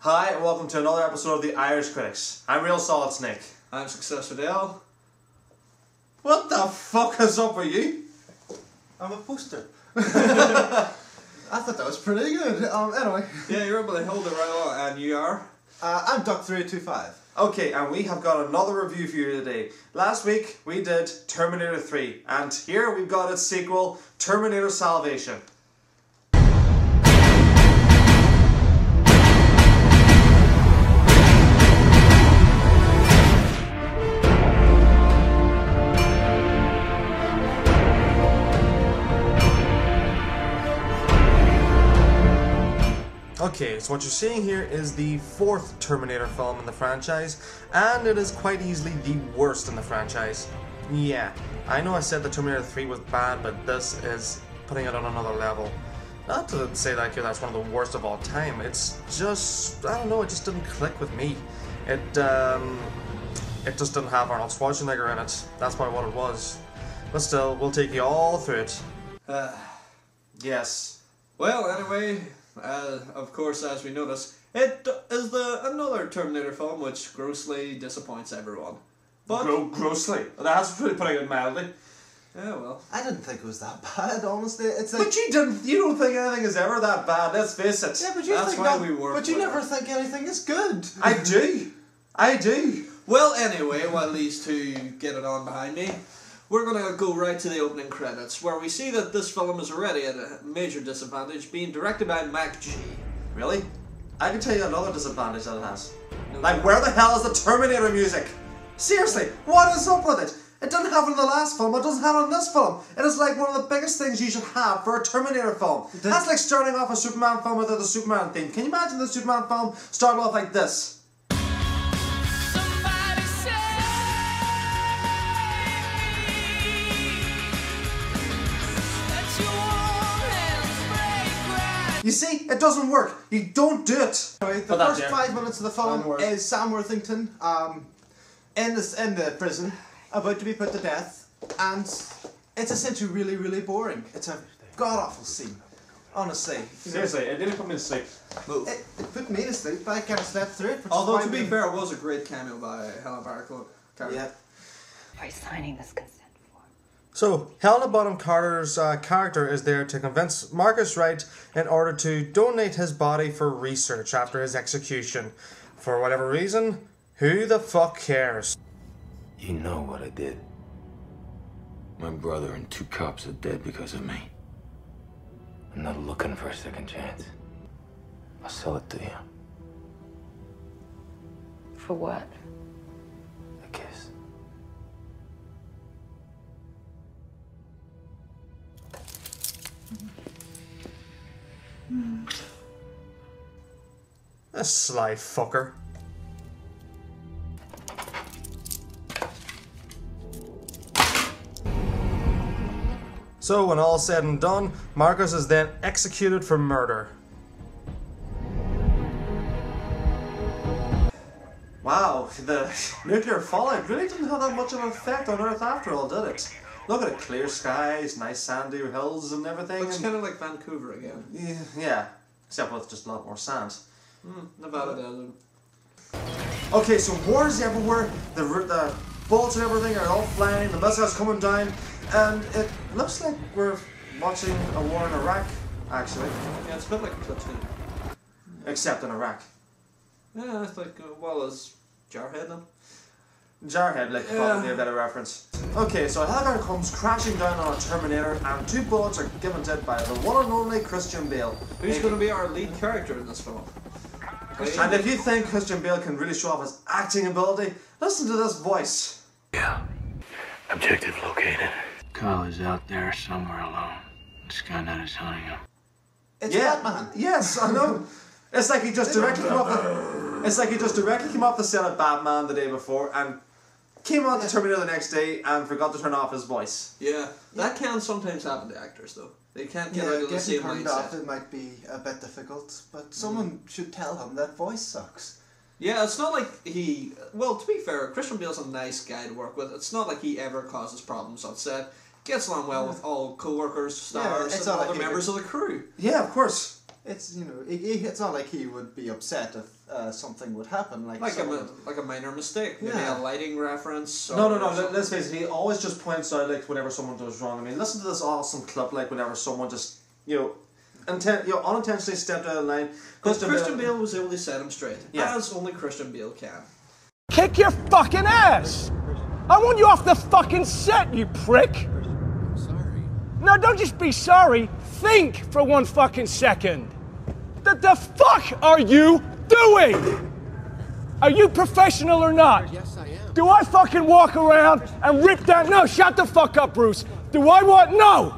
Hi, and welcome to another episode of the Irish Critics. I'm Real Solid Snake. I'm Success Fidel. What the fuck is up with you? I'm a poster. I thought that was pretty good. Anyway. Yeah, you're able to hold it right on, and you are? I'm Duck325. Okay, and we have got another review for you today. Last week, we did Terminator 3, and here we've got its sequel, Terminator Salvation. Okay, so what you're seeing here is the fourth Terminator film in the franchise, and it is quite easily the worst in the franchise. Yeah, I know I said that Terminator 3 was bad, but this is putting it on another level. Not to say that that's one of the worst of all time, it's just, I don't know, it just didn't click with me. It just didn't have Arnold Schwarzenegger in it, that's probably what it was. But still, we'll take you all through it. Yes. Well, anyway, of course, as we notice, it is another Terminator film which grossly disappoints everyone. But Grossly? That's pretty putting it mildly. Yeah, well. I didn't think it was that bad, honestly. It's like, But you don't think anything is ever that bad, let's face it. yeah, but you That's think why that, we work but you with never it. think anything is good. I do. Well, anyway, while these two get it on behind me, we're going to go right to the opening credits, where we see that this film is already at a major disadvantage, being directed by Mac G. Really? I can tell you another disadvantage that it has. Like, where the hell is the Terminator music? Seriously, what is up with it? It didn't have it in the last film, it doesn't have it in this film. It is like one of the biggest things you should have for a Terminator film. That's like starting off a Superman film without the Superman theme. Can you imagine the Superman film starting off like this? You see, it doesn't work. You don't do it. Anyway, the first 5 minutes of the film is Sam Worthington in the prison, about to be put to death, and it's essentially really, really boring. It's a god-awful scene, honestly. Seriously, it didn't put me to sleep. It put me to sleep, but I kind of slept through it. Although, to be fair, it was a great cameo by Helen Barclay. Yeah. Are you signing this consent form? So, Helena Bonham Carter's character is there to convince Marcus Wright in order to donate his body for research after his execution. For whatever reason, who the fuck cares? You know what I did. My brother and 2 cops are dead because of me. I'm not looking for a second chance. I'll sell it to you. For what? A kiss. A sly fucker. So, when all's said and done, Marcus is then executed for murder. Wow, the nuclear fallout really didn't have that much of an effect on Earth after all, did it? Look at it, clear skies, nice sandy hills and everything. Looks kind of like Vancouver again. Yeah, except with just a lot more sand. Nevada desert. Okay, so wars everywhere, the bullets and everything are all flying, the missiles coming down, and it looks like we're watching a war in Iraq, actually. Yeah, it's a bit like a Platoon. Except in Iraq. Yeah, it's like, well, as Jarhead then. Jarhead, like, probably a better reference. Okay, so a helicopter comes crashing down on a Terminator, and 2 bullets are given to it by the one and only Christian Bale. Who's going to be our lead character in this film? And if you think Christian Bale can really show off his acting ability, listen to this voice. Yeah. Objective located. Kyle is out there somewhere alone. Skynet is hunting him. It's Batman. Yes, I know. It's like he just directly came off the set of Batman the day before and came on to Terminator the next day and forgot to turn off his voice. Yeah, that can sometimes happen to actors though. They can't get out of the same turned mindset. off, it might be a bit difficult, but someone should tell him that voice sucks. Yeah, it's not like he... Well, to be fair, Christian Bale's a nice guy to work with. It's not like he ever causes problems on set. Gets along well with all co-workers, stars, and other members of the crew. Yeah, of course. it's, you know, it's not like he would be upset if something would happen. Like a minor mistake. Maybe a lighting reference. No. Let's face it, he always just points out, like, whenever someone does wrong. I mean, listen to this awesome clip, like, whenever someone just, unintentionally stepped out of line. Christian Bale was able to set him straight. As only Christian Bale can. Kick your fucking ass! I want you off the fucking set, you prick! I'm sorry. No, don't just be sorry. Think for 1 fucking second. The fuck are you doing? Are you professional or not? Yes, I am. Do I fucking walk around and rip that? No, shut the fuck up, Bruce. Do I want? No!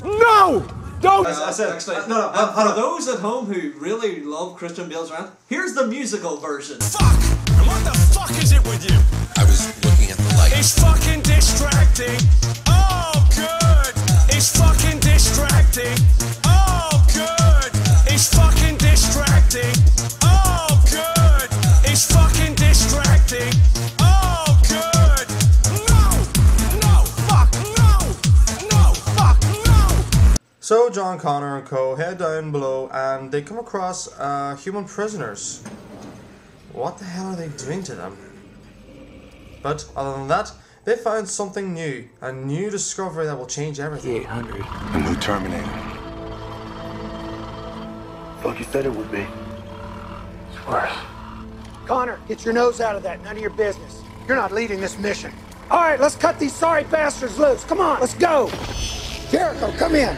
No! Don't! For those at home who really love Christian Bale's rant, here's the musical version. Fuck! And what the fuck is it with you? I was looking at the light. It's fucking distracting. Oh, good. It's fucking distracting. Oh, good. It's fucking distracting. Oh, good. It's fucking distracting. Oh, good. No, fuck, no, fuck, no. So John Connor and co head down below and they come across human prisoners. What the hell are they doing to them? But other than that, they found something new, a new discovery that will change everything. 800. A new Terminator. Fuck you said it would be. It's worse. Connor, get your nose out of that. None of your business. You're not leading this mission. All right, let's cut these sorry bastards loose. Come on, let's go. Jericho, come in.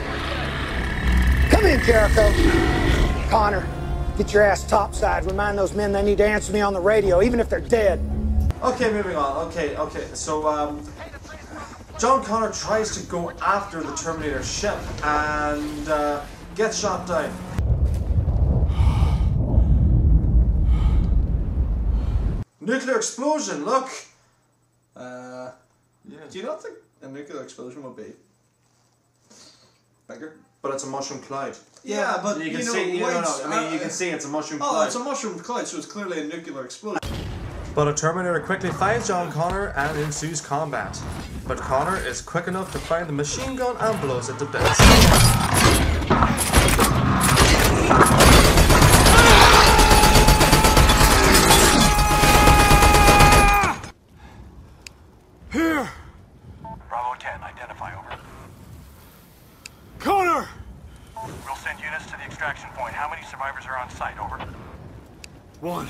Come in, Jericho. Connor, get your ass topside. Remind those men they need to answer me on the radio, even if they're dead. Okay, moving on. Okay. So, John Connor tries to go after the Terminator ship and gets shot down. Nuclear explosion, look! Do you not think a nuclear explosion would be bigger? But it's a mushroom cloud. Yeah, but you can see. I mean, you can see it's a mushroom cloud. Oh, it's a mushroom cloud, so it's clearly a nuclear explosion. But a Terminator quickly finds John Connor and ensues combat. But Connor is quick enough to find the machine gun and blows it to bits. Here! Bravo 10, identify, over. Connor! We'll send units to the extraction point. How many survivors are on site, over? 1.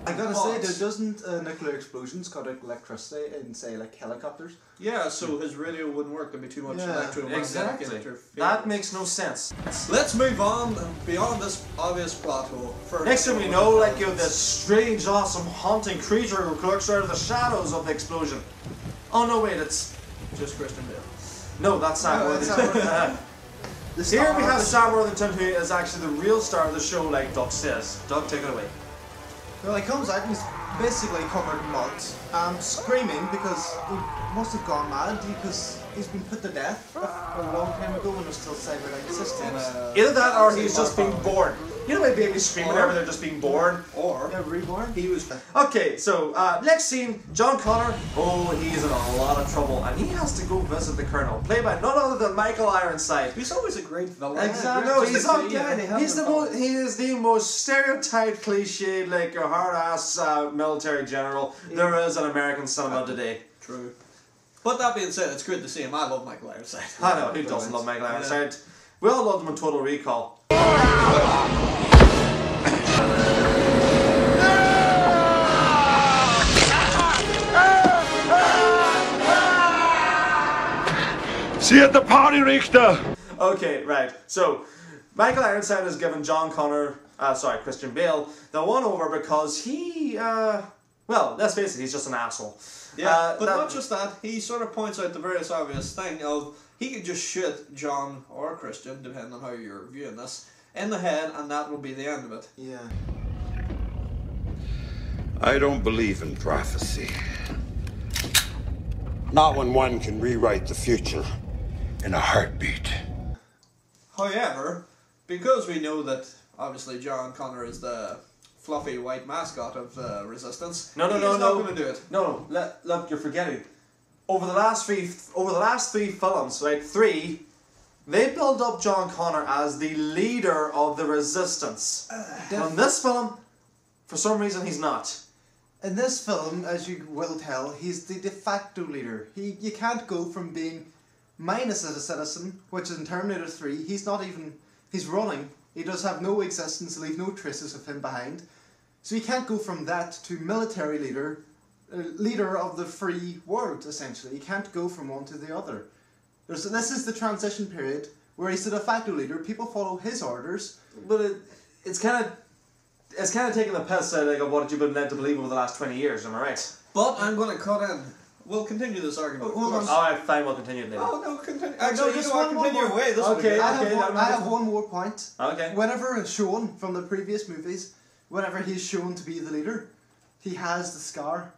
I gotta say, doesn't nuclear explosions cut out electricity in, say, like helicopters? Yeah, so his radio wouldn't work. There'd be too much electromagnetic interference. That makes no sense. Let's move on beyond this obvious plot hole. Next thing we know, like, this strange, awesome, haunting creature who lurks out of the shadows of the explosion. Oh no, wait, it's just Christian Bale. No, that's Sam Worthington. Here we have Sam Worthington, who is actually the real star of the show, like Doug says. Doug, take it away. Well, he comes out and he's basically covered in mud, screaming because he must have gone mad because he's been put to death a long time ago when there's still cybernetic systems. Either that or he's just being born. You know, my babies scream whenever they're just being born. Or reborn. He was. Okay, so next scene, John Connor. Oh, he's in a lot of trouble, and he has to go visit the Colonel, played by none other than Michael Ironside. He's always a great villain. Exactly. No, he's he is the most stereotyped, cliched, like a hard ass military general there is in American cinema today. True. But that being said, it's good to see him. I love Michael Ironside. I know, who doesn't love Michael Ironside? We all loved him in Total Recall. See you at the party, Richter! Okay, right. So, Michael Ironside has given Christian Bale the one-over because he, well, let's face it, he's just an asshole. Yeah, but not just that, he sort of points out the various obvious thing of he could just shoot John or Christian, depending on how you're viewing this, in the head, and that will be the end of it. Yeah. I don't believe in prophecy. Not when one can rewrite the future in a heartbeat. However, because we know that obviously John Connor is the fluffy white mascot of Resistance, he's not going to do it. No, look, you're forgetting. Over the last three films, right? 3, They build up John Connor as the leader of the resistance. But in this film, for some reason, he's not. In this film, as you will tell, he's the de facto leader. You can't go from being minus as a citizen, which is in Terminator 3, he's running. He does have no existence, leave no traces of him behind. So you can't go from that to military leader, leader of the free world, essentially. You can't go from one to the other. This is the transition period where he's the de facto leader, people follow his orders. But it's kind of taking the piss out of what you've been led to believe over the last 20 years, am I right? But I'm going to cut in. We'll continue this argument. Hold on. Alright, fine, we'll continue it later. Oh, no, continue. Actually, just you know what? one Continue more. away. This will be Okay. good. I have one more point. Okay. Whenever it's shown from the previous movies, whenever he's shown to be the leader, he has the scar.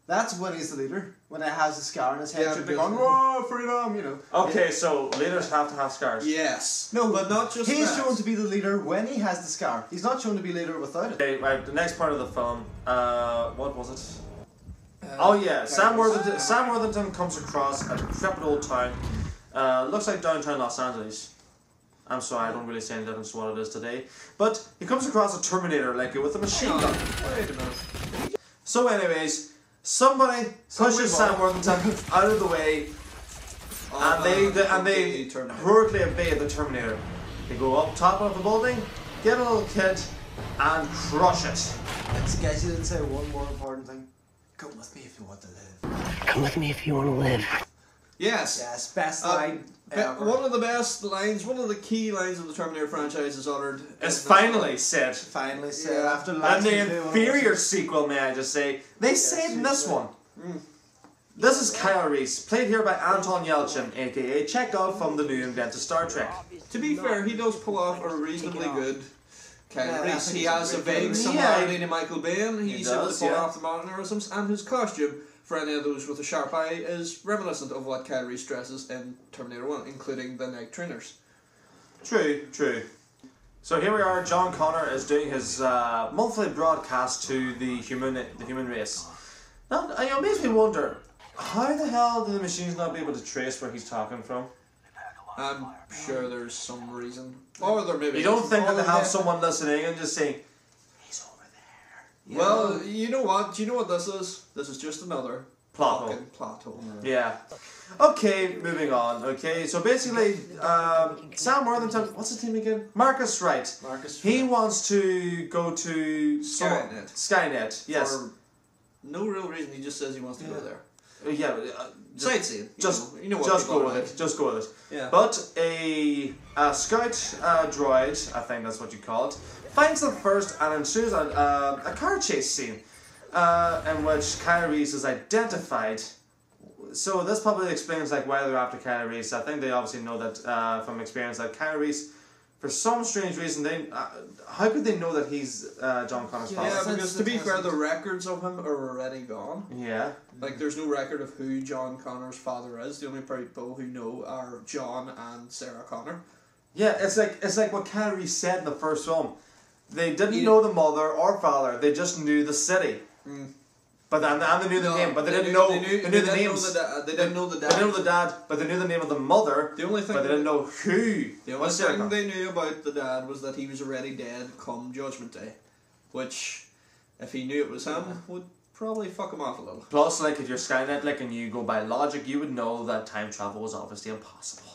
That's when he's the leader. When he has the scar on his head, should be going, "Whoa, freedom!" You know. Okay, so leaders have to have scars. Yes. No, but not just he's that. shown to be the leader when he has the scar. He's not shown to be leader without it. Okay, right, the next part of the film, what was it? Oh yeah, Sam Worthington comes across a decrepit old town. Looks like downtown Los Angeles. I'm sorry, I don't really say any difference to what it is today. But he comes across a Terminator, like, with a machine gun. Wait a minute. So anyways, somebody pushes Sam Worthington out of the way, and they hurriedly evade the Terminator. They go up top of the building, get a little kid, and crush it. Guys, you didn't say one more important thing. Come with me if you want to live. Come with me if you want to live. Yes. Yes, best line ever. One of the best lines, one of the key lines of the Terminator franchise is uttered. It's finally said. Finally said Yeah. after And last the movie, inferior sequel, may I just say, they said in this one. This is Kyle Reese, played here by Anton Yelchin, aka Chekhov from the new invented Star Trek. To be fair, he does pull off a reasonably good Kyle Yeah, Reese. I think He he's a has a great vague Kyle Reese. similarity to Michael Biehn. He seems does, to pull yeah. off the mannerisms, and his costume, for any of those with a sharp eye, is reminiscent of what Kyle Reese dresses in Terminator 1, including the night trainers. True, true. So here we are, John Connor is doing his monthly broadcast to the human race. Now, it makes me wonder, how the hell do the machines not be able to trace where he's talking from? I'm sure there's some reason. Or there maybe You don't isn't. think that they have Yeah. someone listening and just saying, he's over there? Well, you know what? Do you know what this is? This is just another Plot hole. fucking plot hole. Yeah. Okay, moving on. Okay, so basically, Sam Worthington, what's his name again? Marcus Wright. Marcus He wants to go to Skynet. Skynet, yes. For no real reason, he just says he wants to go there. Yeah, Sightseeing. just you know what just people go are with like. it. Just go with it. Yeah. But a scout droid, I think that's what you call it, finds them first and ensues a car chase scene in which Kyle Reese is identified. So this probably explains like why they're after Kyle Reese. I think they obviously know that from experience that Kyle Reese, for some strange reason, how could they know that he's John Connor's father? Yeah, because to be fair, the records of him are already gone. Yeah. Like, there's no record of who John Connor's father is. The only people who know are John and Sarah Connor. Yeah, it's like what Kyle Reese said in the first film. They didn't know the mother or father. They just knew the city. But and they knew the name, but they didn't know the names. They didn't know the dad. They didn't know the dad, but they knew the name of the mother. The only thing but they didn't know who. The only thing they knew about the dad was that he was already dead come Judgment Day, which, if he knew it was him, would probably fuck him off a little. Plus, like if you're Skynet, like and you go by logic, you would know that time travel was obviously impossible.